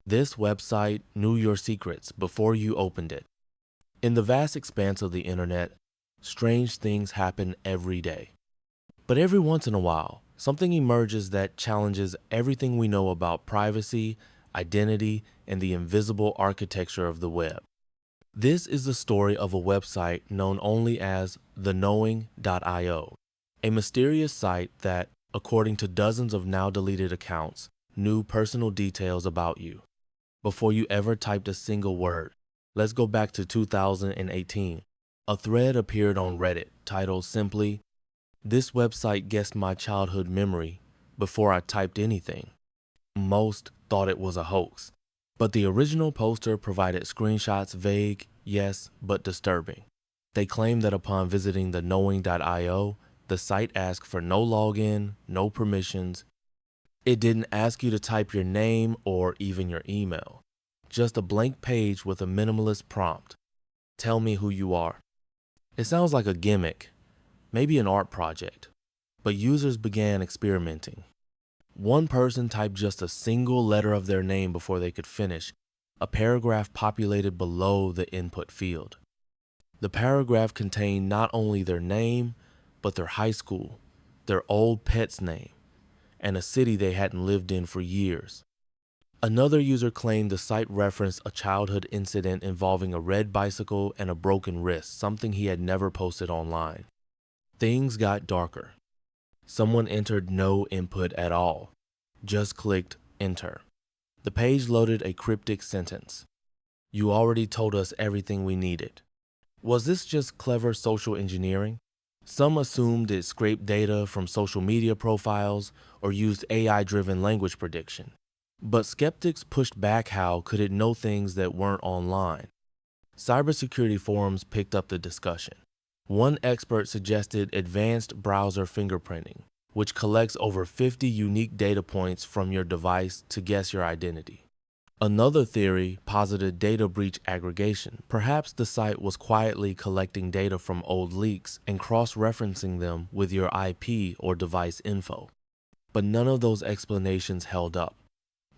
This website knew your secrets before you opened it. In the vast expanse of the internet, strange things happen every day. But every once in a while, something emerges that challenges everything we know about privacy, identity, and the invisible architecture of the web. This is the story of a website known only as theknowing.io, a mysterious site that, according to dozens of now deleted accounts, knew personal details about you before you ever typed a single word. Let's go back to 2018. A thread appeared on Reddit titled simply, "This website guessed my childhood memory before I typed anything." Most thought it was a hoax, but the original poster provided screenshots vague, yes, but disturbing. They claimed that upon visiting the knowing.io, the site asked for no login, no permissions. It didn't ask you to type your name or even your email. Just a blank page with a minimalist prompt. Tell me who you are. It sounds like a gimmick, maybe an art project, but users began experimenting. One person typed just a single letter of their name before they could finish. A paragraph populated below the input field. The paragraph contained not only their name, but their high school, their old pet's name, and a city they hadn't lived in for years. Another user claimed the site referenced a childhood incident involving a red bicycle and a broken wrist, something he had never posted online. Things got darker. Someone entered no input at all, just clicked enter. The page loaded a cryptic sentence. "You already told us everything we needed." Was this just clever social engineering? Some assumed it scraped data from social media profiles or used AI-driven language prediction. But skeptics pushed back. How could it know things that weren't online? Cybersecurity forums picked up the discussion. One expert suggested advanced browser fingerprinting, which collects over 50 unique data points from your device to guess your identity. Another theory posited data breach aggregation. Perhaps the site was quietly collecting data from old leaks and cross-referencing them with your IP or device info. But none of those explanations held up.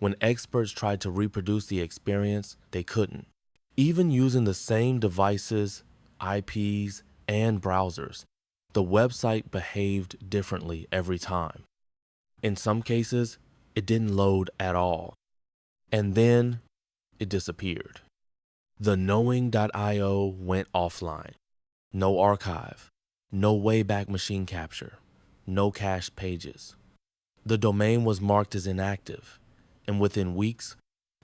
When experts tried to reproduce the experience, they couldn't. Even using the same devices, IPs, and browsers, the website behaved differently every time. In some cases, it didn't load at all. And then it disappeared. The knowing.io went offline. No archive, no Wayback Machine capture, no cached pages. The domain was marked as inactive, and within weeks,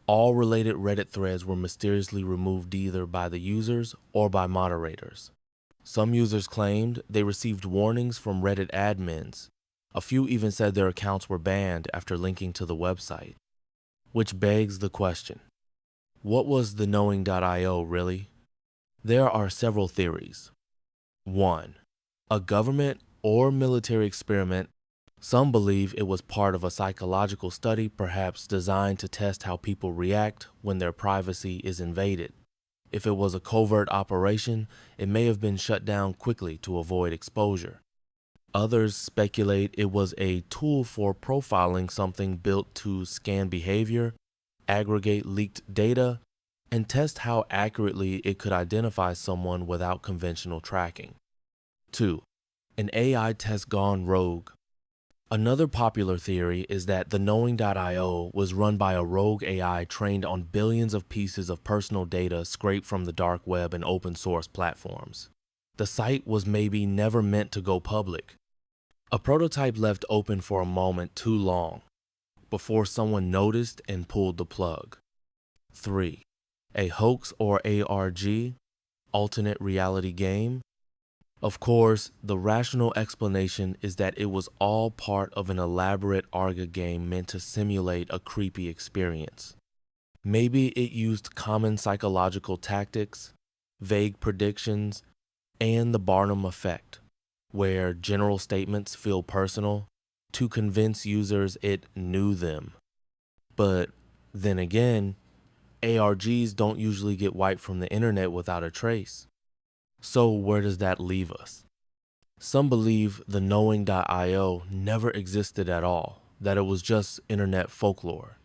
all related Reddit threads were mysteriously removed either by the users or by moderators. Some users claimed they received warnings from Reddit admins. A few even said their accounts were banned after linking to the website. Which begs the question, what was the knowing.io really? There are several theories. 1. A government or military experiment. Some believe it was part of a psychological study, perhaps designed to test how people react when their privacy is invaded. If it was a covert operation, it may have been shut down quickly to avoid exposure. Others speculate it was a tool for profiling, something built to scan behavior, aggregate leaked data, and test how accurately it could identify someone without conventional tracking. 2. An AI test gone rogue. Another popular theory is that the knowing.io was run by a rogue AI trained on billions of pieces of personal data scraped from the dark web and open source platforms. The site was maybe never meant to go public. A prototype left open for a moment too long before someone noticed and pulled the plug. 3. A hoax or ARG, alternate reality game. Of course, the rational explanation is that it was all part of an elaborate ARGA game meant to simulate a creepy experience. Maybe it used common psychological tactics, vague predictions, and the Barnum effect, where general statements feel personal, to convince users it knew them. But then again, ARGs don't usually get wiped from the internet without a trace. So where does that leave us? Some believe the knowing.io never existed at all, that it was just internet folklore.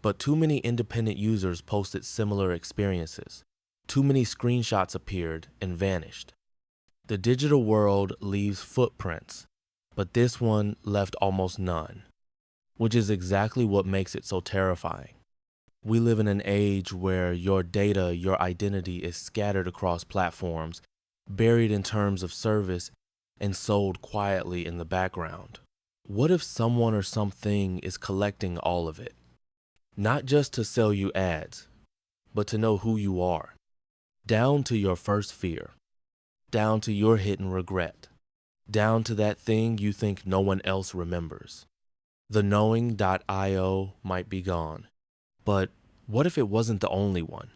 But too many independent users posted similar experiences. Too many screenshots appeared and vanished. The digital world leaves footprints, but this one left almost none, which is exactly what makes it so terrifying. We live in an age where your data, your identity is scattered across platforms, buried in terms of service, and sold quietly in the background. What if someone or something is collecting all of it? Not just to sell you ads, but to know who you are, down to your first fear, down to your hidden regret, down to that thing you think no one else remembers. The knowing.io might be gone, but what if it wasn't the only one?